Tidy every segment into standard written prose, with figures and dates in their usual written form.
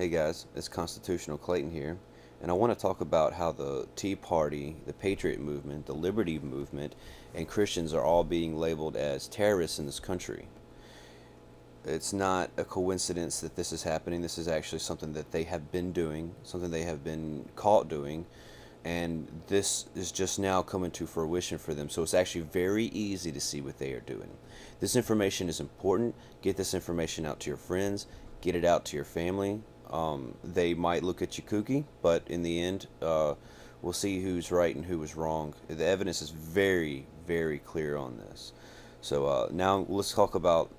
Hey guys, it's Constitutional Clayton here, and I want to talk about how the Tea Party, the Patriot movement, the Liberty movement, and Christians are all being labeled as terrorists in this country. It's not a coincidence that this is happening. This is actually something that they have been doing, something they have been caught doing, and this is just now coming to fruition for them. So it's actually very easy to see what they are doing. This information is important. Get this information out to your friends, get it out to your family. They might look at you kooky, but in the end, we'll see who's right and who was wrong. The evidence is very, very clear on this. So now let's talk about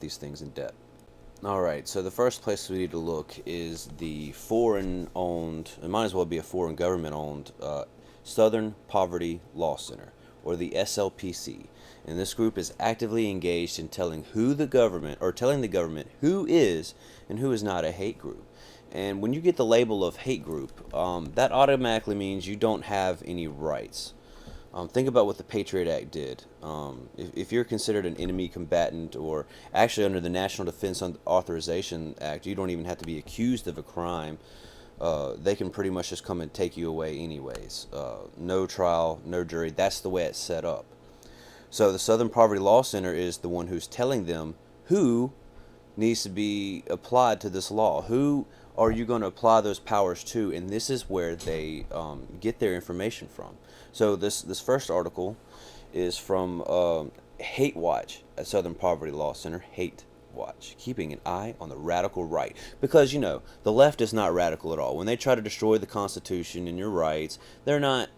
these things in depth. All right. So the first place we need to look is the foreign-owned. It might as well be a foreign government-owned Southern Poverty Law Center, or the SLPC. And this group is actively engaged in telling the government who is and who is not a hate group. And when you get the label of hate group, that automatically means you don't have any rights. Think about what the Patriot Act did. If you're considered an enemy combatant, or actually under the National Defense Authorization Act, you don't even have to be accused of a crime. They can pretty much just come and take you away anyways. No trial, no jury. That's the way it's set up. So the Southern Poverty Law Center is the one who's telling them who needs to be applied to this law. Who are you going to apply those powers to? And this is where they get their information from. So this first article is from Hate Watch at Southern Poverty Law Center. Hate Watch, keeping an eye on the radical right, because the left is not radical at all. When they try to destroy the Constitution and your rights, they're not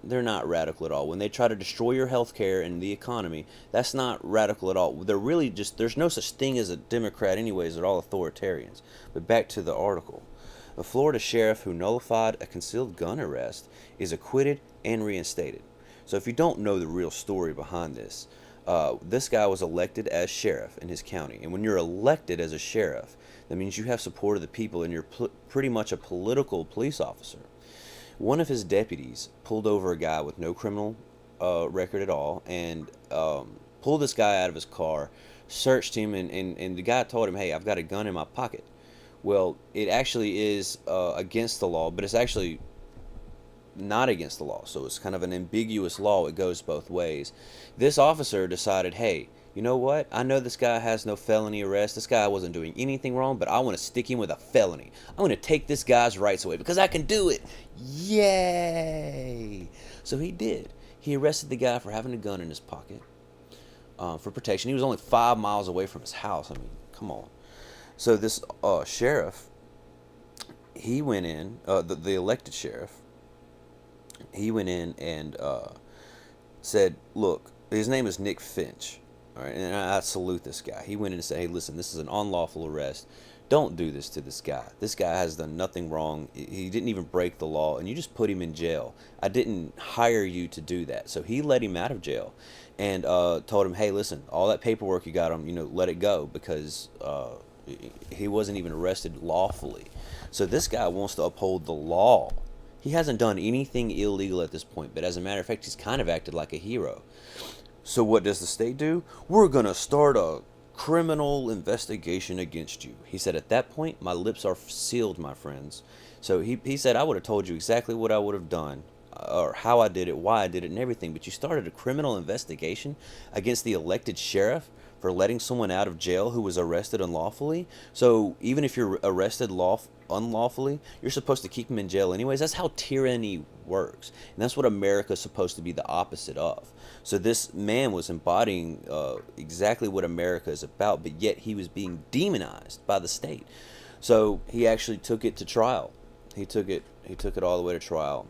radical at all. When they try to destroy your health care and the economy, that's not radical at all. They're really just, there's no such thing as a Democrat anyways. They're all authoritarians. But back to the article. A Florida sheriff who nullified a concealed gun arrest is acquitted and reinstated. So if you don't know the real story behind this, this guy was elected as sheriff in his county. And when you're elected as a sheriff, that means you have support of the people, and you're pretty much a political police officer. One of his deputies pulled over a guy with no criminal record at all, and pulled this guy out of his car, searched him, and the guy told him, "Hey, I've got a gun in my pocket." Well, it actually is against the law, but it's actually not against the law. So it's kind of an ambiguous law. It goes both ways. This officer decided, hey, you know what? I know this guy has no felony arrest. This guy wasn't doing anything wrong, but I want to stick him with a felony. I'm going to take this guy's rights away because I can do it. Yay! So he did. He arrested the guy for having a gun in his pocket for protection. He was only 5 miles away from his house. I mean, come on. So this sheriff, he went in, the elected sheriff, he went in and said, look, his name is Nick Finch, all right, and I salute this guy. He went in and said, hey, listen, this is an unlawful arrest. Don't do this to this guy. This guy has done nothing wrong. He didn't even break the law, and you just put him in jail. I didn't hire you to do that. So he let him out of jail and told him, hey, listen, all that paperwork you got him, let it go, because he wasn't even arrested lawfully. So this guy wants to uphold the law. He hasn't done anything illegal at this point, but as a matter of fact, he's kind of acted like a hero. So what does the state do? We're going to start a criminal investigation against you. He said, at that point, my lips are sealed, my friends. So he said, I would have told you exactly what I would have done, or how I did it, why I did it, and everything. But you started a criminal investigation against the elected sheriff for letting someone out of jail who was arrested unlawfully. So even if you're arrested unlawfully, you're supposed to keep him in jail anyways. That's how tyranny works, and that's what America's supposed to be the opposite of. So this man was embodying exactly what America is about, but yet he was being demonized by the state. So he actually took it to trial. He took it all the way to trial.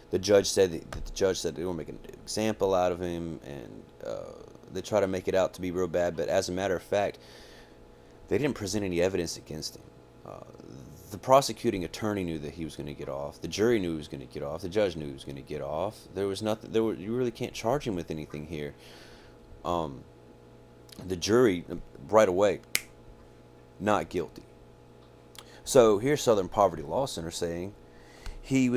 The judge said they were making an example out of him, and they try to make it out to be real bad, but as a matter of fact, they didn't present any evidence against him. The prosecuting attorney knew that he was going to get off. The jury knew he was going to get off. The judge knew he was going to get off. There was nothing. You really can't charge him with anything here. The jury right away, not guilty. So here's Southern Poverty Law Center saying he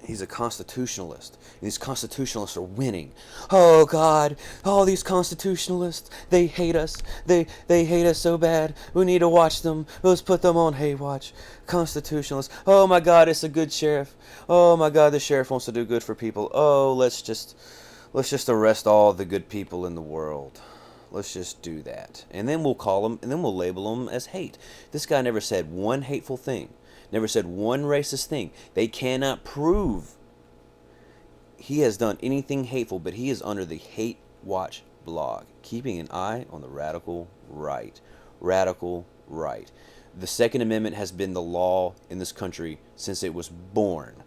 He's a constitutionalist. These constitutionalists are winning. Oh God, all these constitutionalists, they hate us. They hate us so bad. We need to watch them. Let's put them on hate watch. Constitutionalists. Oh my God, it's a good sheriff. Oh my God, the sheriff wants to do good for people. Oh, let's just arrest all the good people in the world. Let's just do that. And then we'll call them, and then we'll label them as hate. This guy never said one hateful thing. Never said one racist thing. They cannot prove he has done anything hateful, but he is under the Hate Watch blog, keeping an eye on the radical right. Radical right. The Second Amendment has been the law in this country since it was born.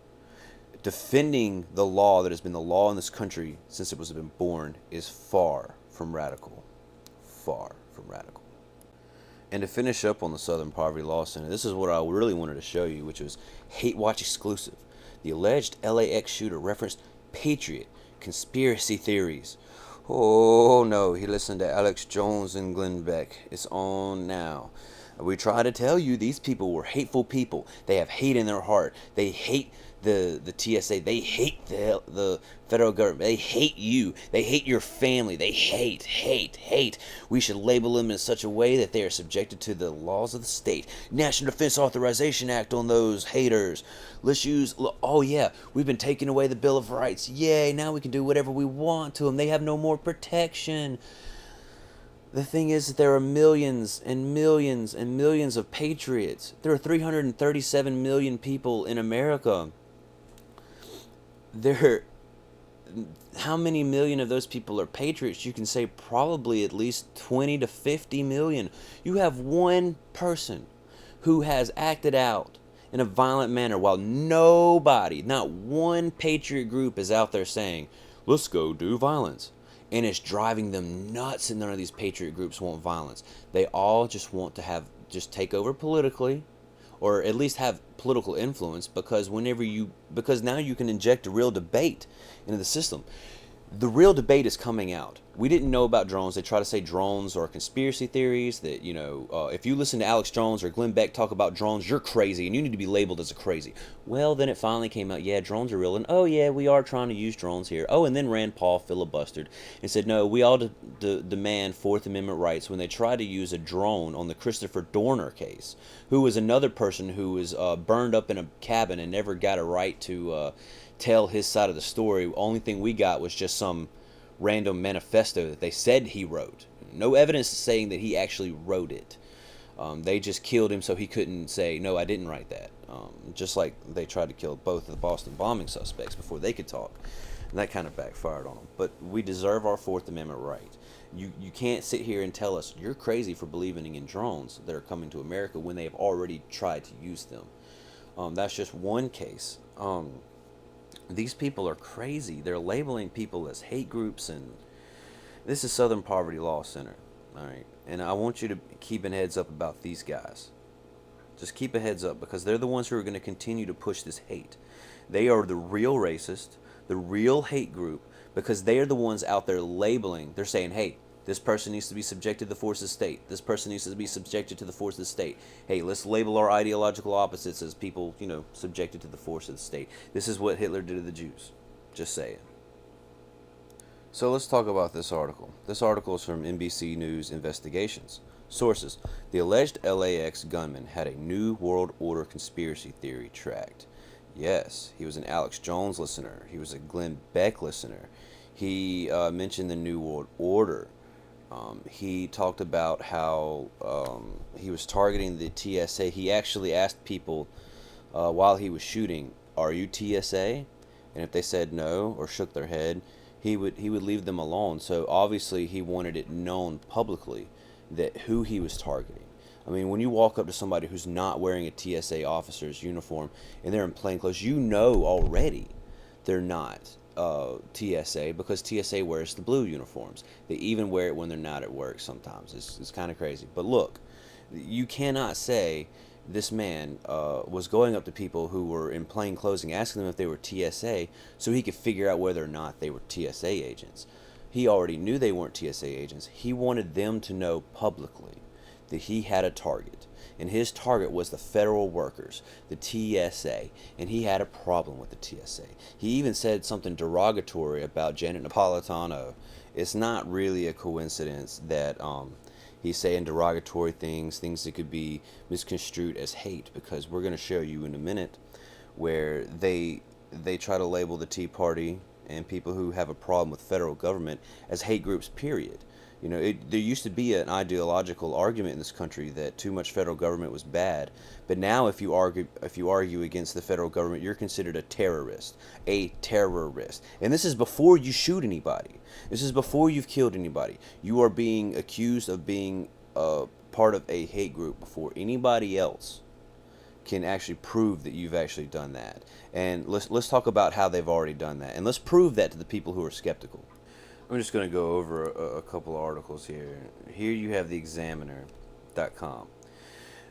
Defending the law that has been the law in this country since it was been born is far from radical. Far from radical. And to finish up on the Southern Poverty Law Center, this is what I really wanted to show you, which was Hate Watch exclusive. The alleged LAX shooter referenced Patriot conspiracy theories. Oh no, he listened to Alex Jones and Glenn Beck. It's on now. We try to tell you these people were hateful people. They have hate in their heart. They hate the TSA. They hate the federal government. They hate you. They hate your family. They hate. We should label them in such a way that they are subjected to the laws of the state. National Defense Authorization Act on those haters. Let's use, oh yeah, we've been taking away the Bill of Rights. Yay, now we can do whatever we want to them. They have no more protection. The thing is that there are millions and millions and millions of patriots. There are 337 million people in America. How many million of those people are patriots? You can say probably at least 20 to 50 million. You have one person who has acted out in a violent manner while nobody, not one patriot group is out there saying, let's go do violence. And it's driving them nuts, and none of these patriot groups want violence. They all just want to just take over politically, or at least have political influence, because now you can inject a real debate into the system. The real debate is coming out. We didn't know about drones. They try to say drones are conspiracy theories, that, if you listen to Alex Jones or Glenn Beck talk about drones, you're crazy and you need to be labeled as a crazy. Well, then it finally came out, yeah, drones are real, and oh yeah, we are trying to use drones here. Oh, and then Rand Paul filibustered and said, no, we all demand Fourth Amendment rights, when they tried to use a drone on the Christopher Dorner case, who was another person who was burned up in a cabin and never got a right to tell his side of the story. Only thing we got was just some random manifesto that they said he wrote. No evidence saying that he actually wrote it. They just killed him so he couldn't say, no, I didn't write that. Just like they tried to kill both of the Boston bombing suspects before they could talk. And that kind of backfired on them. But we deserve our Fourth Amendment right. You can't sit here and tell us you're crazy for believing in drones that are coming to America when they have already tried to use them. That's just one case. These people are crazy. They're labeling people as hate groups, and this is Southern Poverty Law Center. All right, and I want you to keep a heads up about these guys. Just keep a heads up, because they're the ones who are going to continue to push this hate. They are the real racist, the real hate group, because they are the ones out there labeling. They're saying, hey, this person needs to be subjected to the force of the state. This person needs to be subjected to the force of the state. Hey, let's label our ideological opposites as people, subjected to the force of the state. This is what Hitler did to the Jews. Just saying. So let's talk about this article. This article is from NBC News Investigations. Sources: the alleged LAX gunman had a New World Order conspiracy theory tracked. Yes, he was an Alex Jones listener. He was a Glenn Beck listener. He mentioned the New World Order. He talked about how he was targeting the TSA. He actually asked people while he was shooting, "Are you TSA?" And if they said no or shook their head, he would leave them alone. So obviously he wanted it known publicly that who he was targeting. I mean, when you walk up to somebody who's not wearing a TSA officer's uniform and they're in plain clothes, you know already they're not TSA, because TSA wears the blue uniforms. They even wear it when they're not at work sometimes. It's kind of crazy. But look, you cannot say this man was going up to people who were in plain clothes and asking them if they were TSA so he could figure out whether or not they were TSA agents. He already knew they weren't TSA agents. He wanted them to know publicly that he had a target. and his target was the federal workers, the TSA, and he had a problem with the TSA. He even said something derogatory about Janet Napolitano. It's not really a coincidence that he's saying derogatory things that could be misconstrued as hate, because we're going to show you in a minute where they try to label the Tea Party and people who have a problem with federal government as hate groups, period. You know, there used to be an ideological argument in this country that too much federal government was bad, but now if you argue against the federal government, you're considered a terrorist, and this is before you shoot anybody. This is before you've killed anybody. You are being accused of being part of a hate group before anybody else can actually prove that you've actually done that. And let's talk about how they've already done that, and let's prove that to the people who are skeptical. I'm just going to go over a couple of articles here. Here you have the Examiner.com.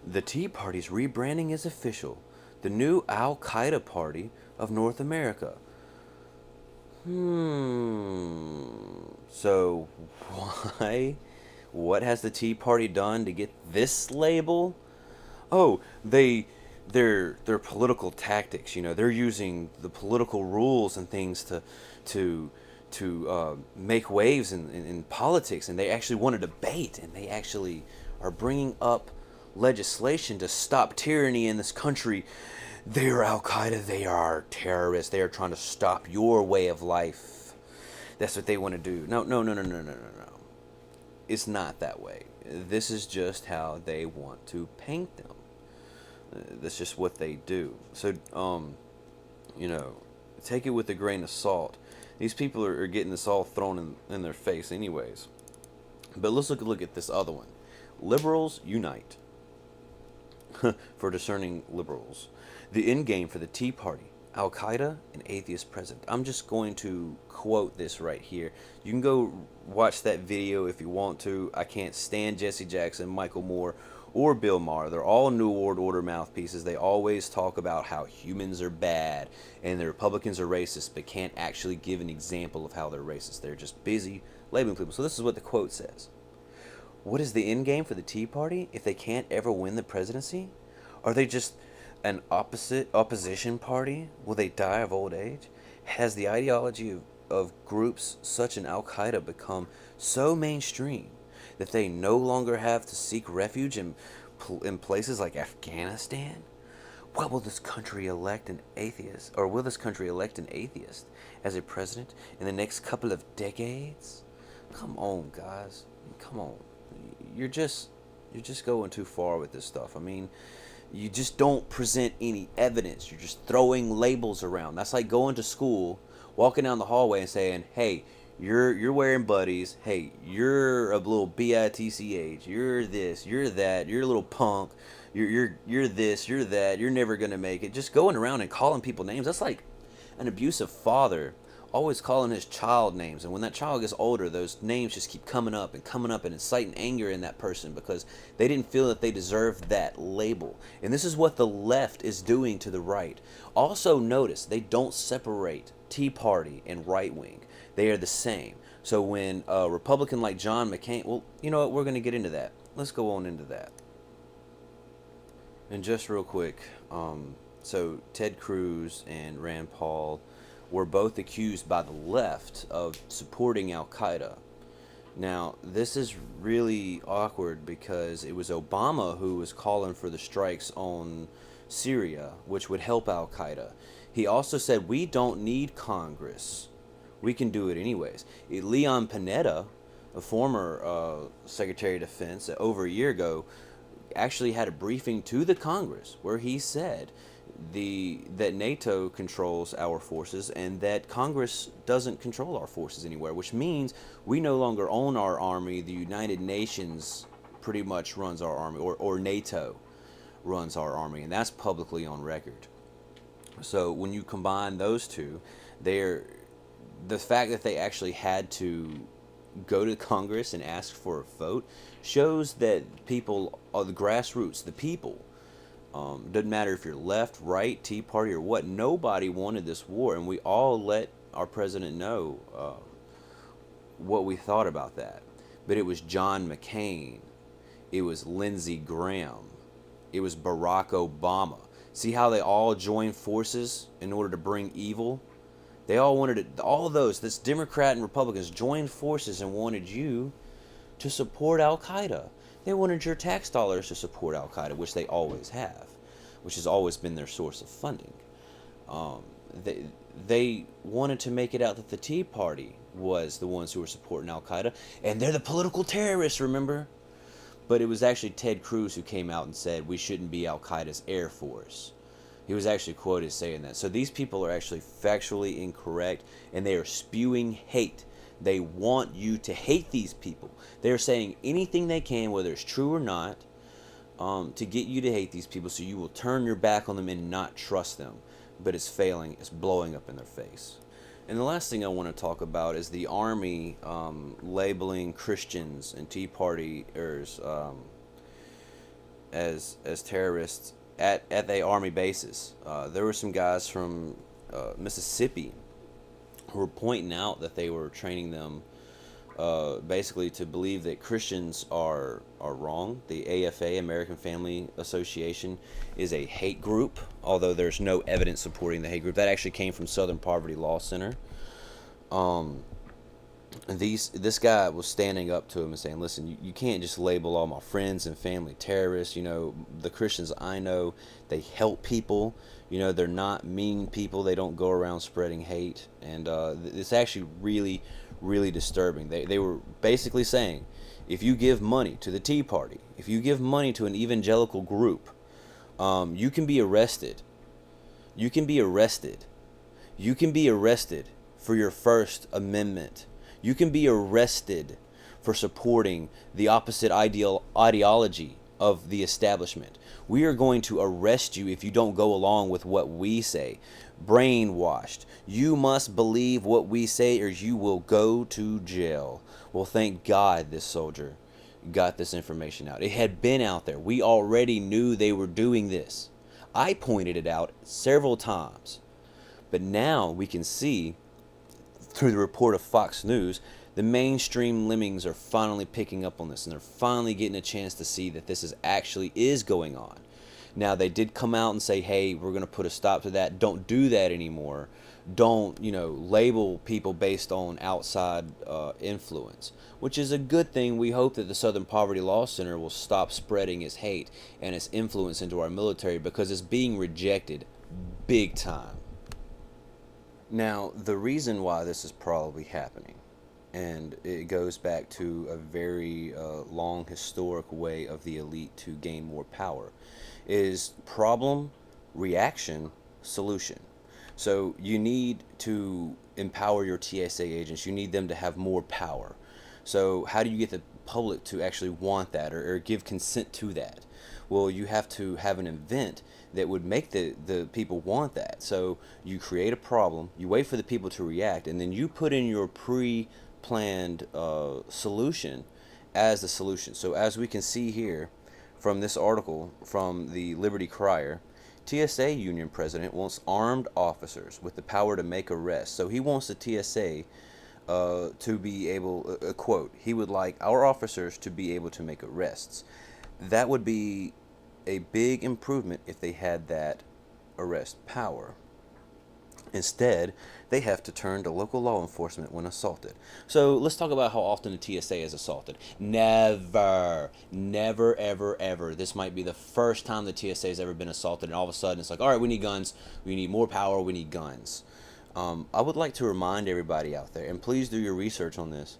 The Tea Party's rebranding is official. The new Al-Qaeda Party of North America. So why? What has the Tea Party done to get this label? Oh, their political tactics. You know, they're using the political rules and things to make waves in politics, and they actually want to debate, and they actually are bringing up legislation to stop tyranny in this country. They are Al-Qaeda, they are terrorists, they are trying to stop your way of life. That's what they want to do. No. It's not that way. This is just how they want to paint them. That's just what they do. So, you know, take it with a grain of salt. These people are getting this all thrown in their face anyways. But let's look at this other one. Liberals unite. For discerning liberals. The end game for the Tea Party. Al-Qaeda, an atheist president. I'm just going to quote this right here. You can go watch that video if you want to. I can't stand Jesse Jackson, Michael Moore, or Bill Maher. They're all New World Order mouthpieces. They always talk about how humans are bad and the Republicans are racist, but can't actually give an example of how they're racist. They're just busy labeling people. So this is what the quote says. What is the end game for the Tea Party if they can't ever win the presidency? Are they just an opposition party? Will they die of old age? Has the ideology of groups such as Al-Qaeda become so mainstream that they no longer have to seek refuge in places like Afghanistan? What will this country elect an atheist, or will this country elect an atheist as a president in the next couple of decades? Come on, guys. Come on. You're just going too far with this stuff. I mean, you just don't present any evidence. You're just throwing labels around. That's like going to school, walking down the hallway and saying, "Hey, you're wearing buddies. Hey, you're a little bitch. You're this. You're that. You're a little punk. You're this. You're that. You're never gonna make it." Just going around and calling people names. That's like an abusive father always calling his child names, and when that child gets older, those names just keep coming up and inciting anger in that person because they didn't feel that they deserved that label. And this is what the left is doing to the right. Also notice they don't separate Tea Party and right wing. They are the same. So when a Republican like John McCain, well, you know what, we're going to get into that. Let's go on into that. And just real quick, so Ted Cruz and Rand Paul were both accused by the left of supporting Al-Qaeda. Now, this is really awkward because it was Obama who was calling for the strikes on Syria, which would help Al-Qaeda. He also said, we don't need Congress. We can do it anyways. Leon Panetta, a former Secretary of Defense, over a year ago, actually had a briefing to the Congress where he said that NATO controls our forces and that Congress doesn't control our forces anywhere, which means we no longer own our army. The United Nations pretty much runs our army, or NATO runs our army, and that's publicly on record. So when you combine those two, the fact that they actually had to go to Congress and ask for a vote shows that people are the grassroots, the people. Doesn't matter if you're left, right, Tea Party, or what. Nobody wanted this war, and we all let our president know what we thought about that. But it was John McCain, it was Lindsey Graham, It was Barack Obama. See how they all joined forces in order to bring evil? They all wanted it, all of those, this Democrat and Republicans joined forces and wanted you to support Al Qaeda. They wanted your tax dollars to support Al Qaeda, which they always have, which has always been their source of funding. Um, they wanted to make it out that the Tea Party was the ones who were supporting Al Qaeda, and they're the political terrorists, remember? But it was actually Ted Cruz who came out and said we shouldn't be Al Qaeda's air force. He was actually quoted saying that. So these people are actually factually incorrect, and they are spewing hate. They want you to hate these people. They're saying anything they can, whether it's true or not, to get you to hate these people so you will turn your back on them and not trust them. But it's failing. It's blowing up in their face. And the last thing I want to talk about is the Army labeling Christians and Tea Partiers as terrorists at the Army bases. There were some guys from Mississippi who were pointing out that they were training them basically to believe that Christians are wrong. The AFA, American Family Association, is a hate group, although there's no evidence supporting the hate group. That actually came from Southern Poverty Law Center. This guy was standing up to him and saying, listen, you can't just label all my friends and family terrorists. You know, the Christians I know, they help people. You know, they're not mean people. They don't go around spreading hate. And it's actually really, really disturbing. They were basically saying, if you give money to the Tea Party, if you give money to an evangelical group, you can be arrested. You can be arrested. You can be arrested for your First Amendment. You can be arrested for supporting the opposite ideology of the establishment. We are going to arrest you if you don't go along with what we say. Brainwashed. You must believe what we say or you will go to jail. Well, thank God this soldier got this information out. It had been out there. We already knew they were doing this. I pointed it out several times. But now we can see through the report of Fox News, the mainstream lemmings are finally picking up on this, and they're finally getting a chance to see that this actually is going on. Now, they did come out and say, hey, we're going to put a stop to that. Don't do that anymore. Don't, label people based on outside influence, which is a good thing. We hope that the Southern Poverty Law Center will stop spreading its hate and its influence into our military, because it's being rejected big time. Now, the reason why this is probably happening, and it goes back to a very long historic way of the elite to gain more power, is problem, reaction, solution. So you need to empower your TSA agents. You need them to have more power. So how do you get the public to actually want that or give consent to that? Well, you have to have an event that would make the people want that. So you create a problem, you wait for the people to react, and then you put in your pre-planned solution as the solution. So as we can see here from this article from the Liberty Crier, TSA union president wants armed officers with the power to make arrests. So he wants the TSA to be able, quote, he would like our officers to be able to make arrests. That would be a big improvement if they had that arrest power. Instead, they have to turn to local law enforcement when assaulted. So let's talk about how often the TSA is assaulted. Never, never, ever, ever. This might be the first time the TSA has ever been assaulted, and all of a sudden it's like, all right, we need guns, we need more power, we need guns. I would like to remind everybody out there, and please do your research on this,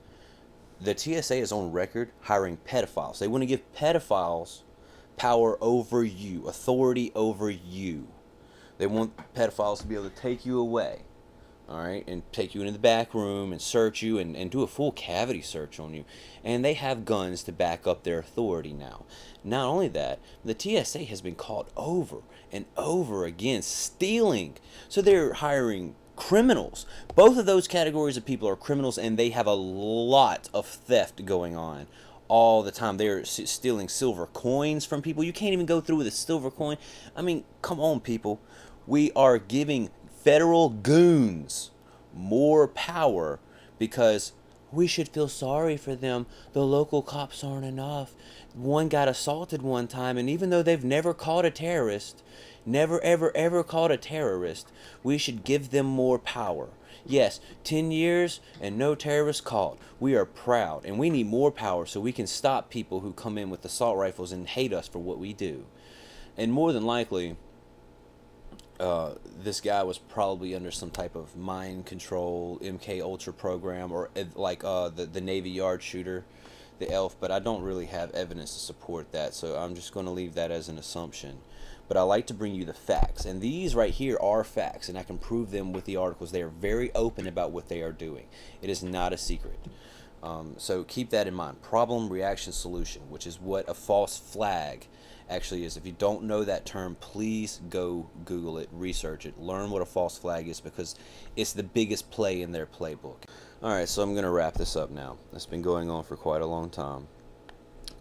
the TSA is on record hiring pedophiles. They want to give pedophiles power over you, authority over you. They want pedophiles to be able to take you away, all right, and take you into the back room and search you and do a full cavity search on you. And they have guns to back up their authority now. Not only that, the TSA has been caught over and over again stealing. So they're hiring criminals. Both of those categories of people are criminals, and they have a lot of theft going on all the time. They're stealing silver coins from people. You can't even go through with a silver coin. I mean, come on, people. We are giving federal goons more power because We should feel sorry for them. The local cops aren't enough. One got assaulted one time, and even though they've never caught a terrorist, never, ever, ever caught a terrorist, we should give them more power. Yes, 10 years and no terrorists caught. We are proud, and we need more power so we can stop people who come in with assault rifles and hate us for what we do. And more than likely, this guy was probably under some type of mind control MK Ultra program, or like the Navy Yard shooter, the elf. But I don't really have evidence to support that, so I'm just going to leave that as an assumption. But I like to bring you the facts, and these right here are facts, and I can prove them with the articles. They are very open about what they are doing. It is not a secret. So keep that in mind. Problem, reaction, solution, which is what a false flag actually is. If you don't know that term, please go Google it, research it, learn what a false flag is, because it's the biggest play in their playbook. Alright, so I'm going to wrap this up now. It's been going on for quite a long time.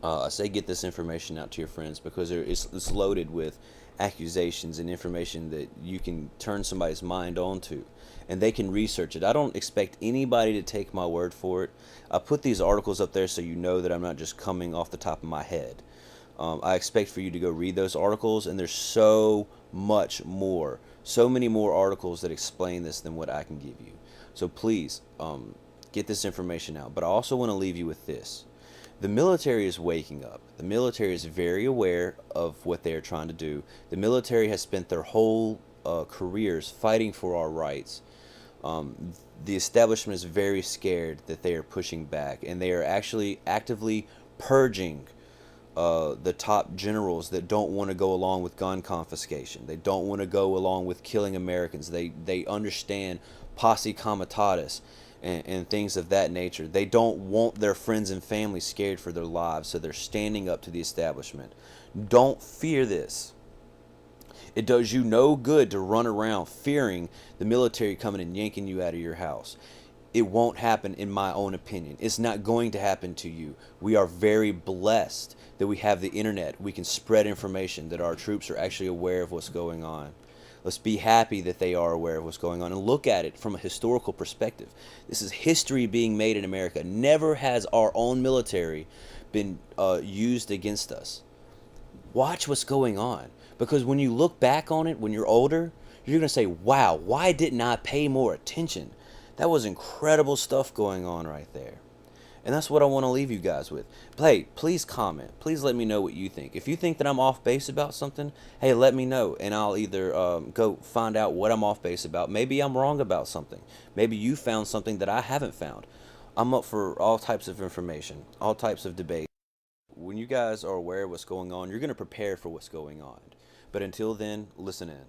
I say get this information out to your friends because it's loaded with accusations and information that you can turn somebody's mind onto, and they can research it. I don't expect anybody to take my word for it. I put these articles up there so you know that I'm not just coming off the top of my head. I expect for you to go read those articles, and there's so much more, so many more articles that explain this than what I can give you. So please get this information out. But I also want to leave you with this. The military is waking up. The military is very aware of what they are trying to do. The military has spent their whole careers fighting for our rights. The establishment is very scared that they are pushing back, and they are actually actively purging the top generals that don't want to go along with gun confiscation. They don't want to go along with killing Americans. They understand posse comitatus and things of that nature. They don't want their friends and family scared for their lives, so they're standing up to the establishment. Don't fear this. It does you no good to run around fearing the military coming and yanking you out of your house. It won't happen, in my own opinion. It's not going to happen to you. We are very blessed that we have the internet. We can spread information, that our troops are actually aware of what's going on. Let's be happy that they are aware of what's going on and look at it from a historical perspective. This is history being made in America. Never has our own military been used against us. Watch what's going on, because when you look back on it when you're older, you're going to say, wow, why didn't I pay more attention? That was incredible stuff going on right there. And that's what I want to leave you guys with. Hey, please comment. Please let me know what you think. If you think that I'm off base about something, hey, let me know, and I'll either go find out what I'm off base about. Maybe I'm wrong about something. Maybe you found something that I haven't found. I'm up for all types of information, all types of debate. When you guys are aware of what's going on, you're going to prepare for what's going on. But until then, listen in.